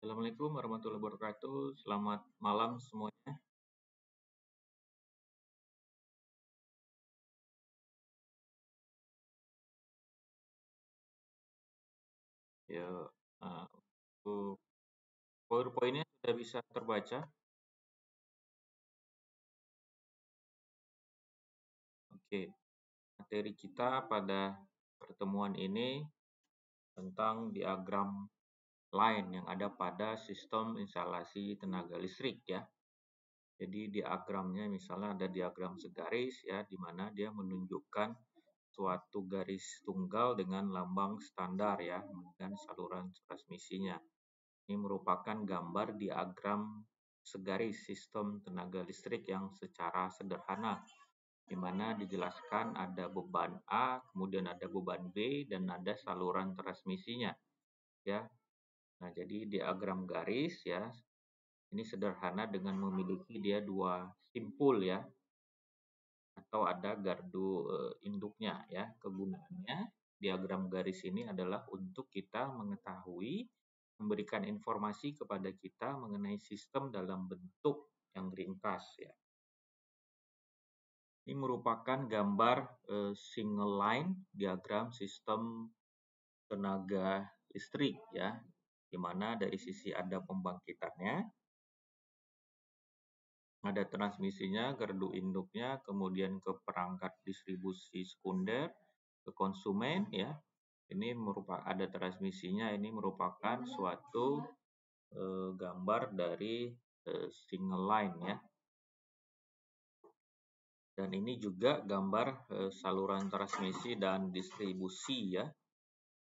Assalamualaikum warahmatullahi wabarakatuh. Selamat malam semuanya. Ya, untuk PowerPoint-nya sudah bisa terbaca. Oke, materi kita pada pertemuan ini tentang diagram line yang ada pada sistem instalasi tenaga listrik ya. Jadi diagramnya misalnya ada diagram segaris ya, di mana dia menunjukkan suatu garis tunggal dengan lambang standar ya, dan saluran transmisinya. Ini merupakan gambar diagram segaris sistem tenaga listrik yang secara sederhana, di mana dijelaskan ada beban A, kemudian ada beban B, dan ada saluran transmisinya. Ya, nah jadi diagram garis ya, ini sederhana dengan memiliki dia dua simpul ya, atau ada gardu induknya ya. Kegunaannya diagram garis ini adalah untuk kita mengetahui, memberikan informasi kepada kita mengenai sistem dalam bentuk yang ringkas ya. Ini merupakan gambar single line diagram sistem tenaga listrik ya, di mana dari sisi ada pembangkitannya, ada transmisinya, gardu induknya, kemudian ke perangkat distribusi sekunder, ke konsumen ya. Ini merupakan ada transmisinya, ini merupakan suatu gambar dari single line ya. Dan ini juga gambar saluran transmisi dan distribusi ya.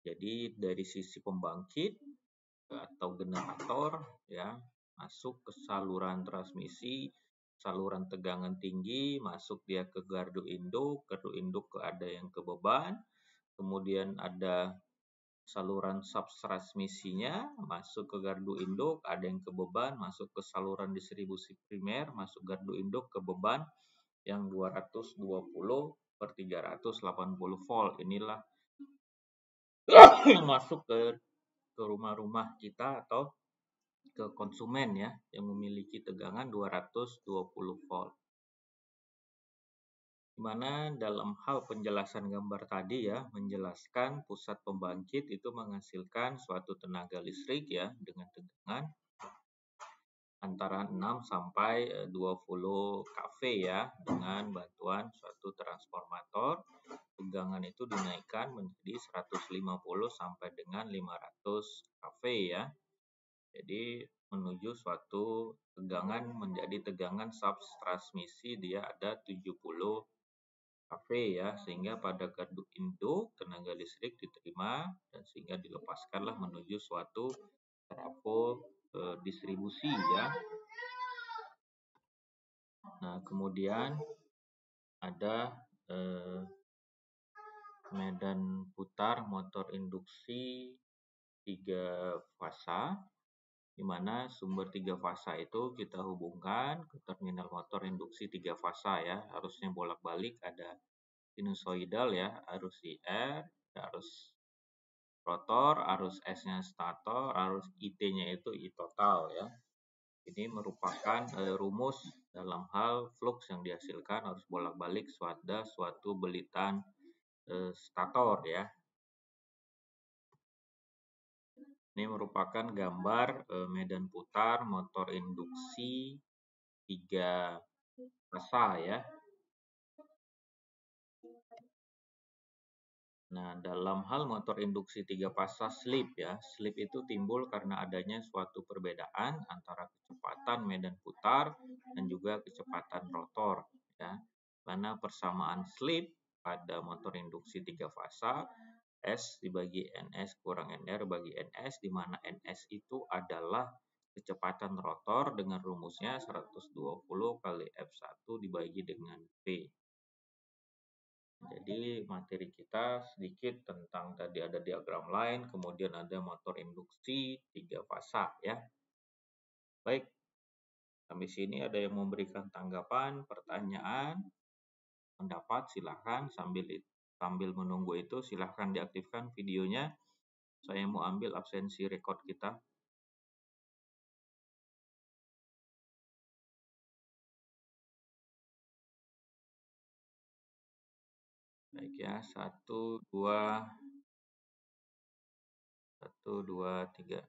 Jadi dari sisi pembangkit atau generator ya, masuk ke saluran transmisi, saluran tegangan tinggi, masuk dia ke gardu induk ke ada yang ke beban, kemudian ada saluran subtransmisinya, masuk ke gardu induk, ada yang ke beban, masuk ke saluran distribusi primer, masuk gardu induk ke beban yang 220/380 volt. Inilah yang masuk ke rumah-rumah kita atau ke konsumen ya, yang memiliki tegangan 220 volt. Di mana dalam hal penjelasan gambar tadi ya, menjelaskan pusat pembangkit itu menghasilkan suatu tenaga listrik ya dengan tegangan antara 6 sampai 20 kV ya, dengan bantuan suatu transformator. Tegangan itu dinaikkan menjadi 150 sampai dengan 500 kV ya. Jadi menuju suatu tegangan menjadi tegangan subtransmisi dia ada 70 kV ya, sehingga pada gardu induk tenaga listrik diterima dan sehingga dilepaskanlah menuju suatu trafo distribusi ya. Nah, kemudian ada medan putar motor induksi 3 fasa, di mana sumber 3 fasa itu kita hubungkan ke terminal motor induksi 3 fasa ya, arusnya bolak-balik, ada sinusoidal ya, arus IR, arus rotor, arus S-nya stator, arus IT-nya itu I total ya. Ini merupakan rumus dalam hal flux yang dihasilkan harus bolak-balik suatu belitan stator ya. Ini merupakan gambar medan putar motor induksi 3 fasa ya. Nah, dalam hal motor induksi 3 fasa slip ya, slip itu timbul karena adanya suatu perbedaan antara kecepatan medan putar dan juga kecepatan rotor ya. Karena persamaan slip pada motor induksi 3 fasa S dibagi NS kurang NR bagi NS, di mana NS itu adalah kecepatan rotor dengan rumusnya 120 kali F1 dibagi dengan V. Jadi materi kita sedikit tentang tadi ada diagram line, kemudian ada motor induksi 3 fasa ya. Baik, sampai sini ada yang memberikan tanggapan, pertanyaan, pendapat, silahkan sambil menunggu itu silahkan diaktifkan videonya. Saya mau ambil absensi record kita. Baik ya, satu, dua, tiga.